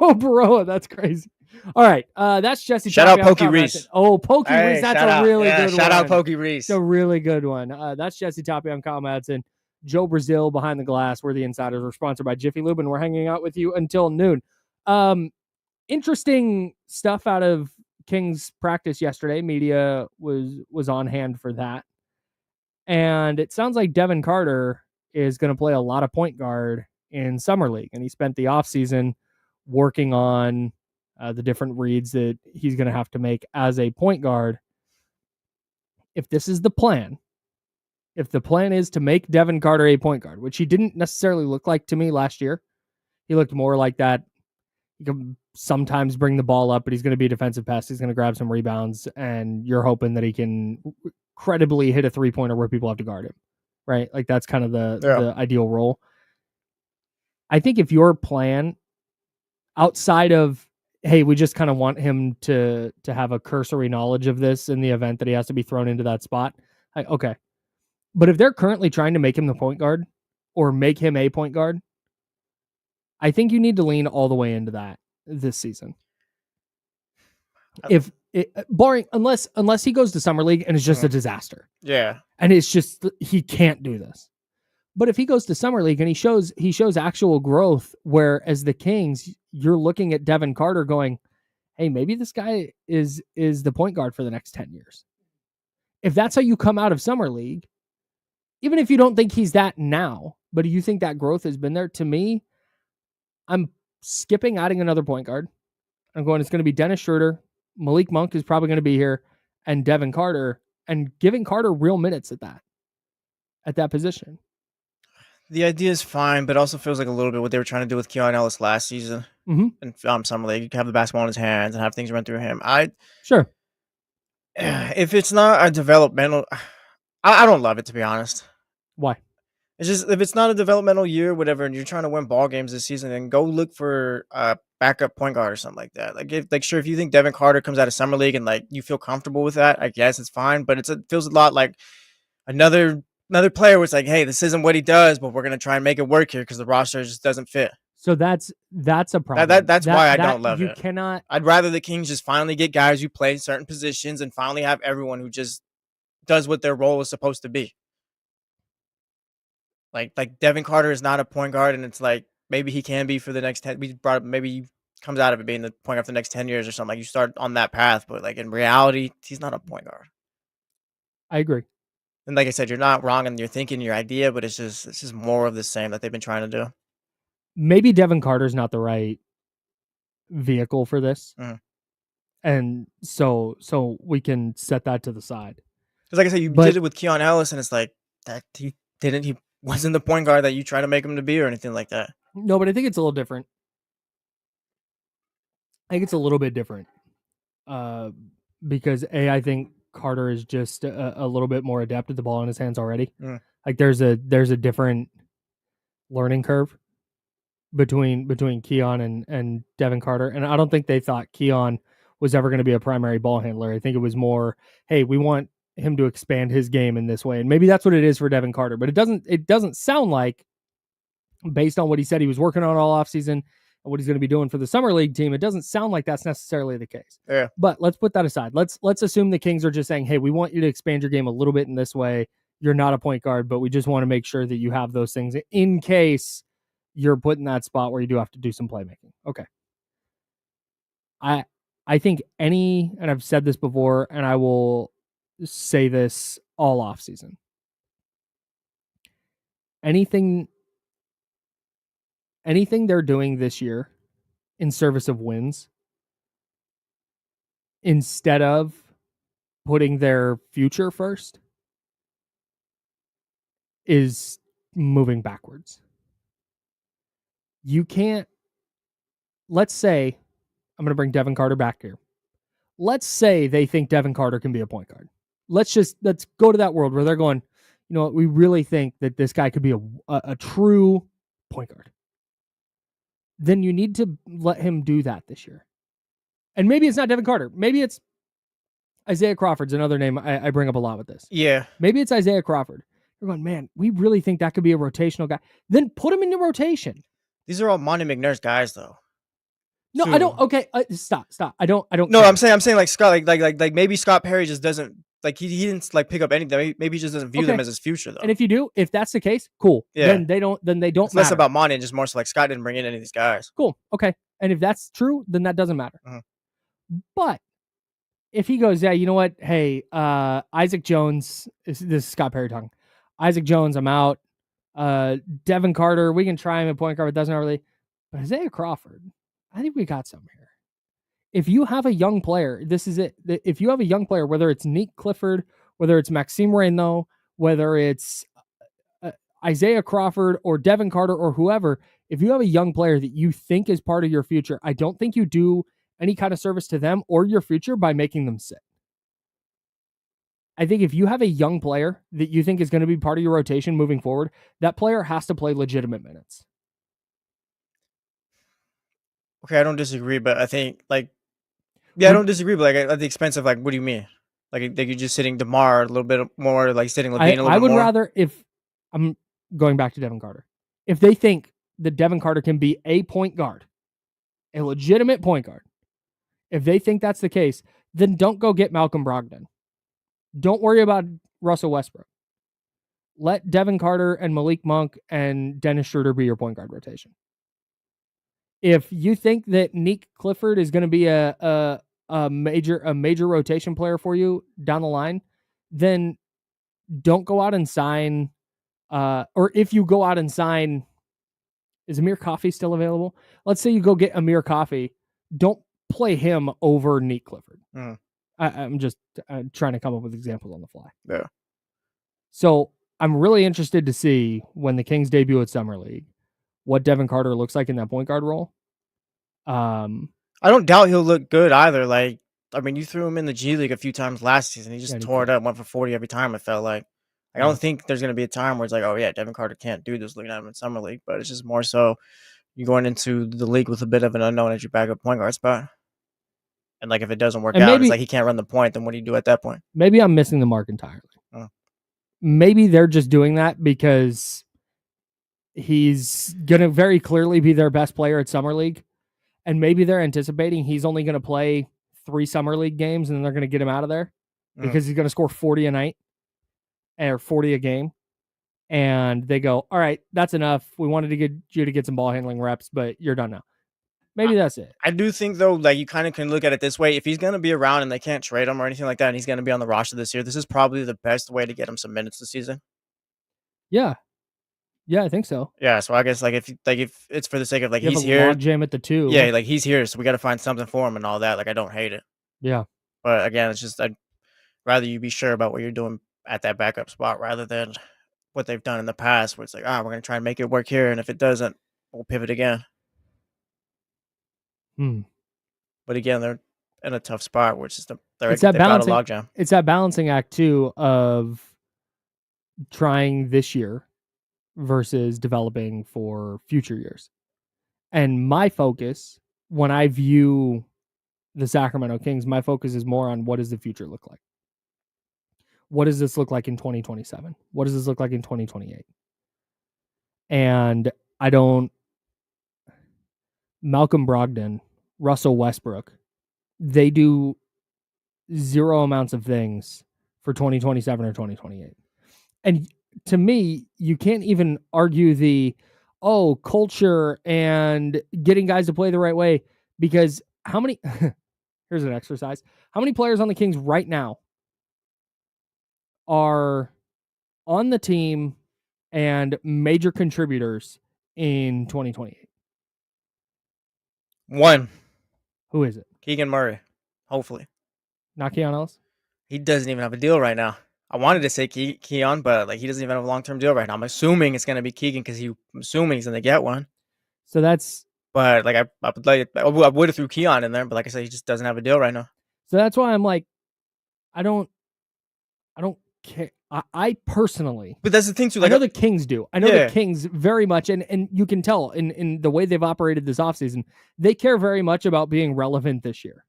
Oh, Baroa, that's crazy. All right, that's Jesse. Shout out Pokey Reese. Oh, Pokey Reese, that's a really good one. Shout out Pokey Reese. It's a really good one. That's Jesse Tapia. I'm Kyle Madsen. Joe Brazil behind the glass. We're the Insiders. We're sponsored by Jiffy Lube, and we're hanging out with you until noon. Interesting stuff out of Kings practice yesterday. Media was on hand for that. And it sounds like Devin Carter is going to play a lot of point guard in Summer League. And he spent the offseason working on the different reads that he's going to have to make as a point guard. If this is the plan, if the plan is to make Devin Carter a point guard, which he didn't necessarily look like to me last year, he looked more like that. He can sometimes bring the ball up, but he's going to be a defensive pass. He's going to grab some rebounds, and you're hoping that he can credibly hit a three-pointer where people have to guard him, right? Like that's kind of the ideal role. I think if your plan outside of, hey, we just kind of want him to have a cursory knowledge of this in the event that he has to be thrown into that spot, okay. But if they're currently trying to make him the point guard or make him a point guard, I think you need to lean all the way into that this season. Unless he goes to Summer League and it's just a disaster. Yeah. And it's just, he can't do this. But if he goes to Summer League and he shows actual growth, where as the Kings, you're looking at Devin Carter going, hey, maybe this guy is the point guard for the next 10 years. If that's how you come out of Summer League, even if you don't think he's that now, but you think that growth has been there, to me, I'm skipping adding another point guard. I'm going, it's going to be Dennis Schroeder, Malik Monk is probably going to be here, and Devin Carter, and giving Carter real minutes at that position. The idea is fine, but also feels like a little bit what they were trying to do with Keon Ellis last season in Summer League. Have the basketball in his hands and have things run through him. Sure. If it's not a developmental, I don't love it, to be honest. Why? It's just, if it's not a developmental year, whatever, and you're trying to win ball games this season, then go look for a backup point guard or something like that. If you think Devin Carter comes out of Summer League and like you feel comfortable with that, I guess it's fine. But it feels a lot like another player where it's like, hey, this isn't what he does, but we're gonna try and make it work here because the roster just doesn't fit. So that's a problem. That's why I don't love it. You cannot. I'd rather the Kings just finally get guys who play certain positions and finally have everyone who just does what their role is supposed to be. Like Devin Carter is not a point guard, and it's like maybe he can be for the next 10. We brought up, maybe he comes out of it being the point guard for the next 10 years or something. Like you start on that path, but like in reality, he's not a point guard. I agree. And like I said, you're not wrong in your thinking, your idea, but it's just more of the same that they've been trying to do. Maybe Devin Carter's not the right vehicle for this, and so we can set that to the side. Because like I said, you did it with Keon Ellis, and it's like that he wasn't the point guard that you try to make him to be or anything like that. No, but I think it's a little different. I think it's a little bit different because I think Carter is just a little bit more adept at the ball in his hands already. Like there's a different learning curve between Keon and Devin Carter, and I don't think they thought Keon was ever going to be a primary ball handler. I think it was more, hey, we want him to expand his game in this way, and maybe that's what it is for Devin Carter. But it doesn't sound like, based on what he said he was working on all offseason and what he's going to be doing for the Summer League team, it doesn't sound like that's necessarily the case. Yeah. But let's put that aside. Let's assume the Kings are just saying, hey, we want you to expand your game a little bit in this way. You're not a point guard, but we just want to make sure that you have those things in case you're put in that spot where you do have to do some playmaking. Okay. I think and I've said this before, and I will say this all off season. Anything they're doing this year in service of wins, instead of putting their future first, is moving backwards. You can't, let's say, I'm going to bring Devin Carter back here. Let's say they think Devin Carter can be a point guard. Let's go to that world where they're going, you know what, we really think that this guy could be a true point guard. Then you need to let him do that this year. And maybe it's not Devin Carter. Maybe it's Isaiah Crawford's another name I bring up a lot with this. Yeah. Maybe it's Isaiah Crawford. You're going, man, we really think that could be a rotational guy. Then put him in the rotation. These are all Monty McNair's guys, though. No, I don't. too. Okay, stop. I don't No, care. I'm saying like Scott, like maybe Scott Perry just doesn't like he didn't like pick up anything. Maybe he just doesn't view them Okay. as his future And though. if that's the case, cool. Yeah, Then they don't it's less matter. about money and just more so like Scott didn't bring in any of these guys. Cool. Okay. And if that's true, then that doesn't matter. Mhm. But if he goes, yeah, you know what? Hey, Isaac Jones, this is Scott Perry talking. Isaac Jones, I'm out. Devin Carter, we can try him at point guard, but doesn't really. But Isaiah Crawford, I think we got some here. If you have a young player, this is it. If you have a young player, whether it's Nick Clifford, whether it's Maxime Reynaud, whether it's Isaiah Crawford or Devin Carter or whoever, if you have a young player that you think is part of your future, I don't think you do any kind of service to them or your future by making them sit. I think if you have a young player that you think is going to be part of your rotation moving forward, that player has to play legitimate minutes. Okay, I don't disagree, but I think like I don't disagree, but like at the expense of like, what do you mean? Like you're just sitting DeMar a little bit more, like sitting LaVine a little I bit would more. rather, if I'm going back to Devin Carter, if they think that Devin Carter can be a point guard, a legitimate point guard, if they think that's the case, then don't go get Malcolm Brogdon. Don't worry about Russell Westbrook. Let Devin Carter and Malik Monk and Dennis Schroeder be your point guard rotation. If you think that Nick Clifford is going to be a major rotation player for you down the line, then don't go out and sign. Or if you go out and sign, is Amir Coffey still available? Let's say you go get Amir Coffey. Don't play him over Nick Clifford. Mm. I'm just trying to come up with examples on the fly. Yeah. So I'm really interested to see when the Kings debut at Summer League what Devin Carter looks like in that point guard role. I don't doubt he'll look good either. Like, I mean, you threw him in the G League a few times last season. He just tore it up, went for 40 every time. It felt like. I don't think there's going to be a time where it's like, oh yeah, Devin Carter can't do this looking at him in Summer League, but it's just more so you're going into the league with a bit of an unknown at your backup point guard spot. And like if it doesn't work out, it's like he can't run the point, then what do you do at that point? Maybe I'm missing the mark entirely. Maybe they're just doing that because he's going to very clearly be their best player at Summer League. And maybe they're anticipating he's only going to play 3 Summer League games and then they're going to get him out of there because he's going to score 40 a night or 40 a game. And they go, all right, that's enough. We wanted to get you to get some ball handling reps, but you're done now. Maybe that's it. I do think, though, like you kind of can look at it this way. If he's going to be around and they can't trade him or anything like that, and he's going to be on the roster this year, this is probably the best way to get him some minutes this season. Yeah. Yeah, I think so. Yeah, so I guess like if it's for the sake of like he's here, jam at the 2. Yeah, like he's here, so we got to find something for him and all that. Like I don't hate it. Yeah. But again, it's just I'd rather you be sure about what you're doing at that backup spot rather than what they've done in the past, where it's like, we're gonna try and make it work here, and if it doesn't, we'll pivot again. But again, they're in a tough spot, where it's just they've got a logjam. It's that balancing act too of trying this year versus developing for future years. And my focus, when I view the Sacramento Kings, my focus is more on what does the future look like? What does this look like in 2027? What does this look like in 2028? And I don't. Malcolm Brogdon, Russell Westbrook, they do 0 amounts of things for 2027 or 2028. And to me, you can't even argue the culture and getting guys to play the right way, because how many here's an exercise. How many players on the Kings right now are on the team and major contributors in 2028? One. Who is it? Keegan Murray. Hopefully. Not Keon Ellis? He doesn't even have a deal right now. I wanted to say Keon, but like he doesn't even have a long-term deal right now. I'm assuming it's going to be Keegan because I'm assuming he's going to get one. So that's. But like I would have threw Keon in there, but like I said, he just doesn't have a deal right now. So that's why I'm like, I don't care. I personally, but that's the thing too. Like I know the Kings do. I know the Kings very much, and you can tell in the way they've operated this offseason, they care very much about being relevant this year.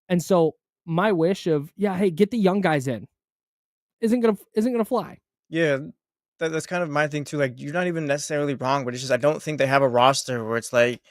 And so my wish of hey, get the young guys in isn't gonna fly. Yeah, that's kind of my thing too. Like you're not even necessarily wrong, but it's just I don't think they have a roster where it's like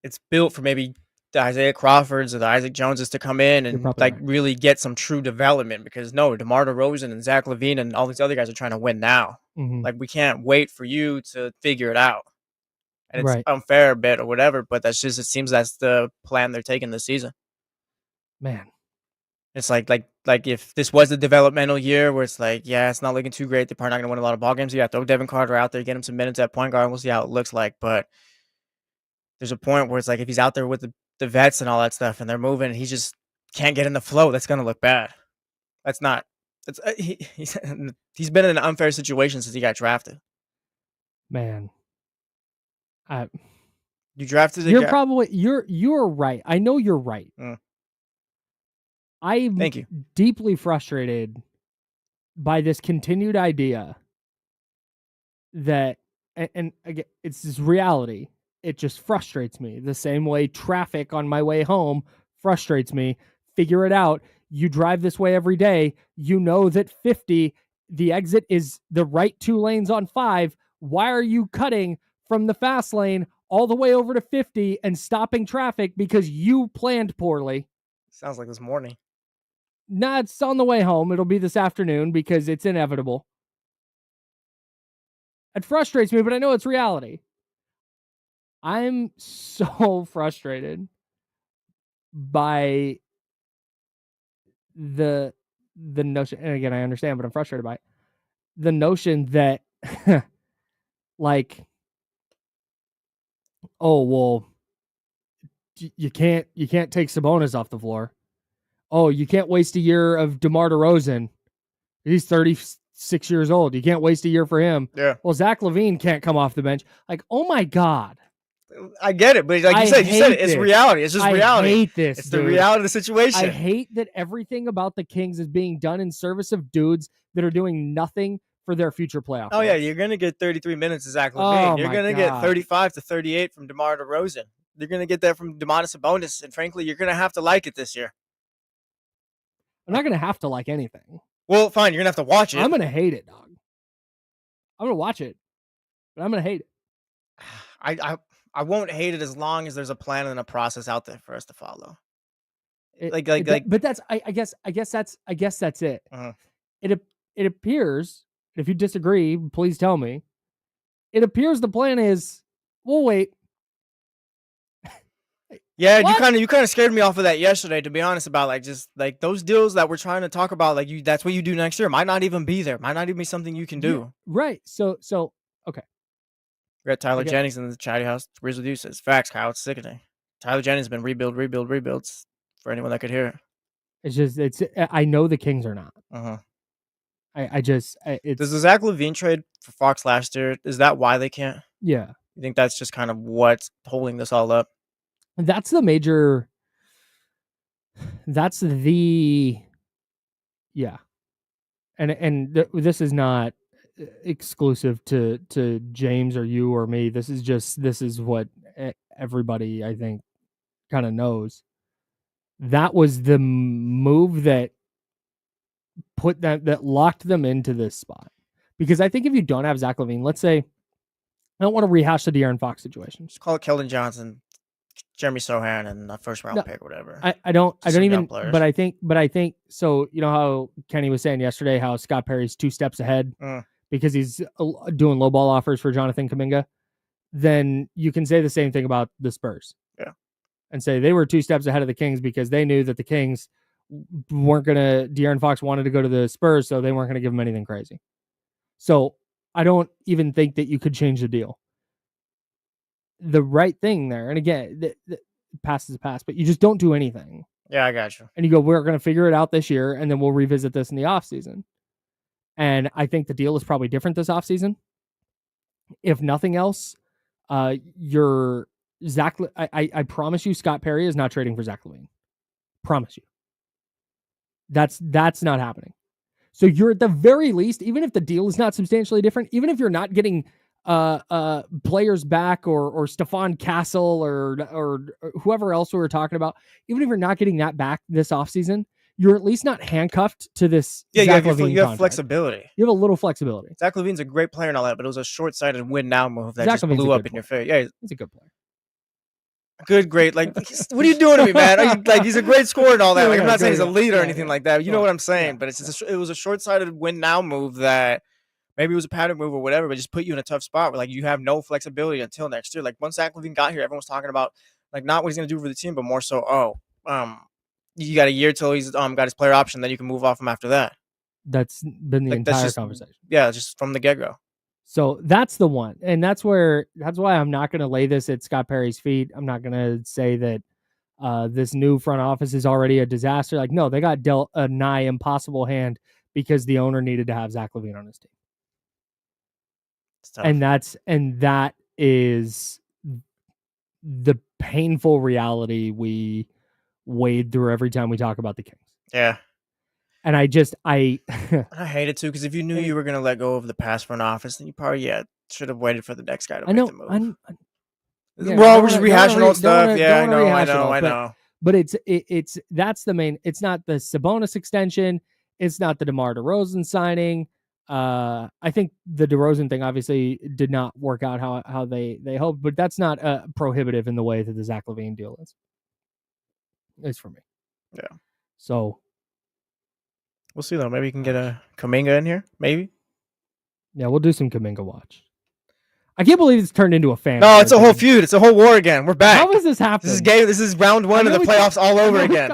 it's built for maybe the Isaiah Crawfords or the Isaac Joneses to come in You're and probably like right. really get some true development. Because no, DeMar DeRozan and Zach LaVine and all these other guys are trying to win now. Mm-hmm. Like we can't wait for you to figure it out. And it's Right, unfair a bit or whatever, but it seems that's the plan they're taking this season. man. It's like if this was a developmental year where it's like, yeah, it's not looking too great. They're probably not going to win a lot of ball games. Yeah, throw Devin Carter out there, get him some minutes at point guard, and we'll see how it looks like. But there's a point where it's like if he's out there with the vets and all that stuff, and they're moving, and he just can't get in the flow. That's going to look bad. That's not. It's he's been in an unfair situation since he got drafted. Man. You drafted a You're guy. probably you're right. I know you're right. I'm Thank you. deeply frustrated by this continued idea that, and again, it's this reality. It just frustrates me the same way traffic on my way home frustrates me. Figure it out. You drive this way every day. You know that 50, the exit is the right 2 lanes on 5. Why are you cutting from the fast lane all the way over to 50 and stopping traffic because you planned poorly? Sounds like this morning. Nah, it's on the way home. It'll be this afternoon because it's inevitable. It frustrates me, but I know it's reality. I'm so frustrated by the notion, and again, I understand, but I'm frustrated by it. The notion that like, oh well, you can't take Sabonis off the floor. Oh, you can't waste a year of DeMar DeRozan. He's 36 years old. You can't waste a year for him. Yeah. Well, Zach LaVine can't come off the bench. Like, oh my God. I get it, but like you said, it's reality. It's just reality. I hate this. It's the reality of the situation. I hate that everything about the Kings is being done in service of dudes that are doing nothing for their future playoff. Oh, yeah, you're going to get 33 minutes of Zach LaVine. Oh, you're going to get 35 to 38 from DeMar DeRozan. You're going to get that from Domantas Sabonis, and frankly, you're going to have to like it this year. I'm not going to have to like anything. Well, fine, you're going to have to watch it. I'm going to hate it, dog. I'm going to watch it, but I'm going to hate it. I won't hate it as long as there's a plan and a process out there for us to follow. But that's I guess that's it. Uh-huh. It appears, if you disagree, please tell me. It appears the plan is, we'll wait. Yeah, you kind of scared me off of that yesterday, to be honest, about like just like those deals that we're trying to talk about, like that's what you do next year might not even be there, might not even be something you can do. Yeah, right. So okay. We got Tyler Jennings in the chatty house. Agrees with you, says facts, Kyle. It's sickening. Tyler Jennings has been rebuilds for anyone that could hear it. It's just I know the Kings are not. Uh-huh. Does the Zach LaVine trade for Fox last year, is that why they can't? Yeah. You think that's just kind of what's holding this all up? That's the major. That's the. Yeah. And this is not exclusive to James or you or me. This is what everybody, I think, kind of knows. That was the move that put that locked them into this spot. Because I think if you don't have Zach LaVine, let's say, I don't want to rehash the De'Aaron Fox situation. Just call it Keldon Johnson, Jeremy Sohan, and a first round pick, whatever. I don't even. But I think so. You know how Kenny was saying yesterday how Scott Perry's 2 steps ahead because he's doing low ball offers for Jonathan Kuminga. Then you can say the same thing about the Spurs. Yeah, and say they were 2 steps ahead of the Kings because they knew that the Kings weren't gonna. De'Aaron Fox wanted to go to the Spurs, so they weren't gonna give him anything crazy. So I don't even think that you could change the deal. The right thing there, and again, the pass is a pass, but you just don't do anything. Yeah, I got you. And you go, we're going to figure it out this year, and then we'll revisit this in the offseason. And I think the deal is probably different this offseason. If nothing else, your Zach, I promise you, Scott Perry is not trading for Zach LaVine. Promise you. That's not happening. So you're at the very least, even if the deal is not substantially different, even if you're not getting players back or Stephon Castle or whoever else we were talking about, even if you're not getting that back this offseason, you're at least not handcuffed to this. Yeah, Zach you have flexibility. You have a little flexibility. Zach LaVine's a great player and all that, but it was a short-sighted win now move that just blew up in your face. Yeah, he's a good player. Good, great. Like, what are you doing to me, man? Are you, like, he's a great scorer and all that. Like, I'm not saying he's a lead or anything like that. But you know what I'm saying. But it's just it was a short-sighted win now move that maybe it was a pattern move or whatever, but just put you in a tough spot where like you have no flexibility until next year. Like once Zach LaVine got here, everyone was talking about like not what he's gonna do for the team, but more so, you got a year till he's got his player option, then you can move off him after that. That's been the entire conversation. Yeah, just from the get-go. So that's the one. And that's why I'm not going to lay this at Scott Perry's feet. I'm not going to say that this new front office is already a disaster. Like, no, they got dealt a nigh impossible hand because the owner needed to have Zach LaVine on his team. And that is the painful reality we wade through every time we talk about the Kings. Yeah. And I hate it too, because if you knew you were going to let go of the past front office, then you probably should have waited for the next guy to make the move. We're just rehashing old stuff. I know. But that's the main. It's not the Sabonis extension. It's not the DeMar DeRozan signing. I think the DeRozan thing obviously did not work out how they hoped, but that's not prohibitive in the way that the Zach LaVine deal is. It's for me. Yeah. So we'll see though. Maybe you can get a Kuminga in here. Maybe. Yeah, we'll do some Kuminga watch. I can't believe it's turned into a fan. No, it's a whole feud. It's a whole war again. We're back. How is this happening? This is round one of the playoffs all over again.